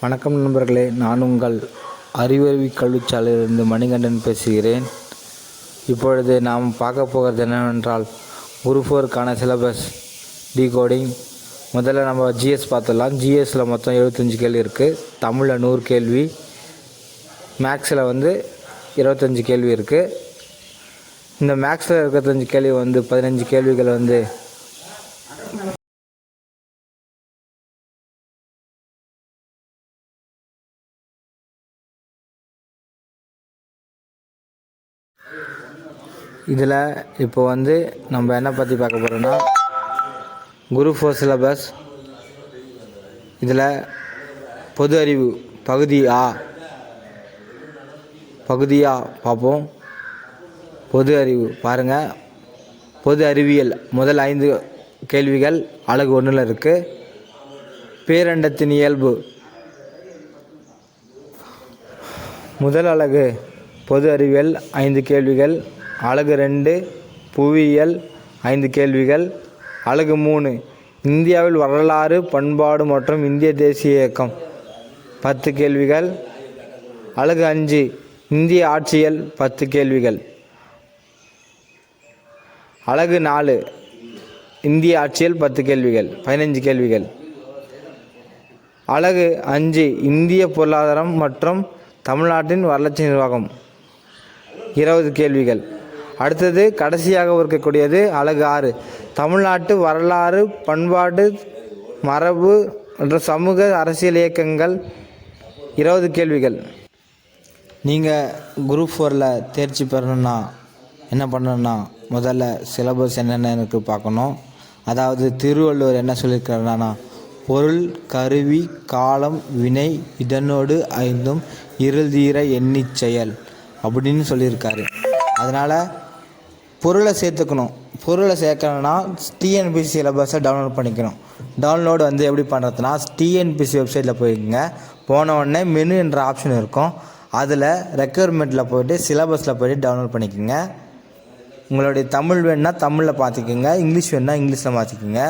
வணக்கம் நண்பர்களே, நான் உங்கள் அறிவறிவி கல்விச்சாலையிலிருந்து மணிகண்டன் பேசுகிறேன். இப்பொழுது நாம் பார்க்க போகிறது என்னவென்றால் குரூப் 4க்கான சிலபஸ் டீகோடிங். முதல்ல நம்ம ஜிஎஸ் பார்த்துடலாம். ஜிஎஸ்சில் மொத்தம் 75 கேள்வி இருக்குது. தமிழில் 100 கேள்வி, மேக்ஸில் 25 கேள்வி இருக்குது. இந்த மேக்ஸில் 25 கேள்வி 15 கேள்விகள் இதில் இப்போ நம்ம என்ன பற்றி பார்க்க போகிறோன்னா குரூப் 4 சிலபஸ். இதில் பொது அறிவு பகுதி ஆ பார்ப்போம். பொது அறிவு பாருங்கள். பொது அறிவியல் முதல் 5 கேள்விகள் அலகு 1ல் இருக்குது. பேரண்டத்தின் இயல்பு முதல் அலகு பொது அறிவியல் 5 கேள்விகள். அலகு 2 புவியியல் 5 கேள்விகள். அலகு 3 இந்தியாவில் வரலாறு, பண்பாடு மற்றும் இந்திய தேசிய இயக்கம் 10 கேள்விகள். அலகு 5 இந்திய ஆட்சியல் 10 கேள்விகள். அலகு 4 இந்திய ஆட்சியல் 10 கேள்விகள், 15 கேள்விகள். அலகு 5 இந்திய பொருளாதாரம் மற்றும் தமிழ்நாட்டின் வரலாற்று நிர்வாகம் 20 கேள்விகள். அடுத்தது கடைசியாக இருக்கக்கூடியது அலகு 6 தமிழ்நாட்டு வரலாறு, பண்பாடு, மரபு மற்றும் சமூக அரசியல் இயக்கங்கள் 20 கேள்விகள். நீங்கள் குரூப் 4ல் தேர்ச்சி பெறணுன்னா என்ன பண்ணணுன்னா முதல்ல சிலபஸ் என்னென்னு பார்க்கணும். அதாவது திருவள்ளுவர் என்ன சொல்லியிருக்கிறாருன்னா, பொருள், கருவி, காலம், வினை இதனோடு 5 இருள் தீர எண்ணிச் செயல் அப்படின்னு சொல்லியிருக்காரு. அதனால் பொருளை சேர்த்துக்கணும். பொருளை சேர்க்கணுன்னா டிஎன்பிசி சிலபஸை டவுன்லோட் பண்ணிக்கணும். டவுன்லோடு எப்படி பண்ணுறதுனா, டிஎன்பிசி வெப்சைட்டில் போய்க்குங்க. போன உடனே மெனு என்ற ஆப்ஷன் இருக்கும். அதில் ரெக்யர்மெண்ட்டில் போய்ட்டு சிலபஸில் போய்ட்டு டவுன்லோட் பண்ணிக்கோங்க. உங்களுடைய தமிழ் வேணுன்னா தமிழில் பார்த்துக்குங்க, இங்கிலீஷ் வேணுன்னா இங்கிலீஷில் மாற்றிக்குங்க.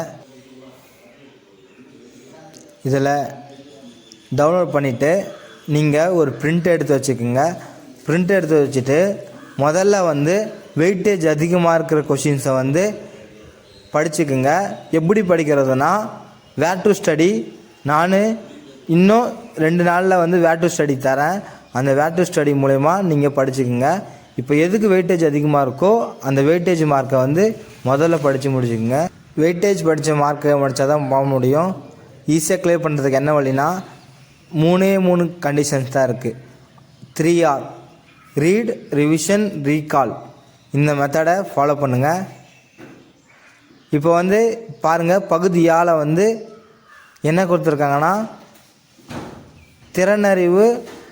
இதில் டவுன்லோட் பண்ணிவிட்டு நீங்கள் ஒரு பிரிண்ட் எடுத்து வச்சுக்கோங்க. பிரிண்ட் எடுத்து வச்சுட்டு முதல்ல வெயிட்டேஜ் அதிகமாக இருக்கிற கொஷின்ஸை படிச்சுக்குங்க. எப்படி படிக்கிறதுனா, வேர் டு ஸ்டடி நான் இன்னும் 2 நாளில் வேர் டு ஸ்டடி தரேன். அந்த வேர் டு ஸ்டடி மூலமா நீங்கள் படிச்சுக்குங்க. இப்போ எதுக்கு வெயிட்டேஜ் அதிகமாக இருக்கோ அந்த வெயிட்டேஜ் மார்க்கை முதல்ல படித்து முடிச்சுக்குங்க. வெயிட்டேஜ் படித்த மார்க்கை படித்தா தான் போக முடியும். ஈஸியாக கிளியர் பண்ணுறதுக்கு என்ன வழினா, 3 கண்டிஷன்ஸ் தான் இருக்குது. 3R read, revision, recall. இந்த மெத்தடை ஃபாலோ பண்ணுங்கள். இப்போ பாருங்கள், பகுதி ஆல என்ன கொடுத்துருக்காங்கன்னா, திறனறிவு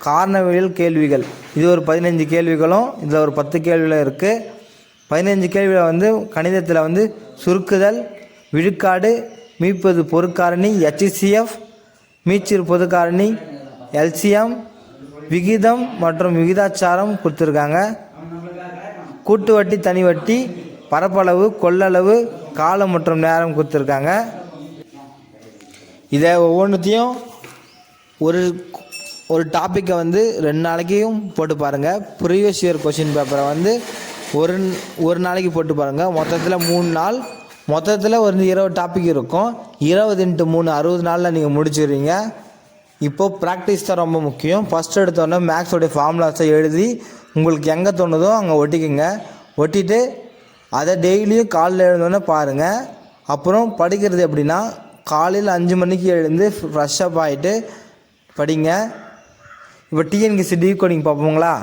காரணவியல் கேள்விகள். இது ஒரு 15 கேள்விகளும் இதில் ஒரு 10 கேள்விகளும் இருக்குது. 15 கேள்வியில் கணிதத்தில் சுருக்குதல், விழுக்காடு, மீட்பது பொருட்காரணி, HCF, மீச்சிறு பொதுக்காரணி, LCM, விகிதம் மற்றும் விகிதாச்சாரம் கொடுத்துருக்காங்க. கூட்டு வட்டி, தனி வட்டி, பரப்பளவு, கொள்ளளவு, காலம் மற்றும் நேரம் கொடுத்துருக்காங்க. இதை ஒவ்வொன்றுத்தையும் ஒரு டாப்பிக்கை 2 நாளைக்கும் போட்டு பாருங்கள். ப்ரீவியஸ் இயர் கொஷின் பேப்பரை ஒரு நாளைக்கு போட்டு பாருங்கள். மொத்தத்தில் 3 நாள், மொத்தத்தில் 20 டாபிக் இருக்கும். 20 × 3 60 நாளில் நீங்கள் முடிச்சிடுவீங்க. இப்போது ப்ராக்டிஸ் தான் ரொம்ப முக்கியம். ஃபஸ்ட் எடுத்தோடனே மேக்ஸோடைய ஃபார்முலாஸை எழுதி உங்களுக்கு எங்கே தோணுதோ அங்கே ஒட்டிக்குங்க. ஒட்டிட்டு அதை டெய்லியும் காலையில் எழுந்தோடனே பாருங்கள். அப்புறம் படிக்கிறது எப்படின்னா, காலையில் 5 மணிக்கு எழுந்து ஃப்ரெஷ்ஷப் ஆகிட்டு படிங்க. இப்போ டிஎன்பிசி டீகோடிங் பார்ப்போங்களா?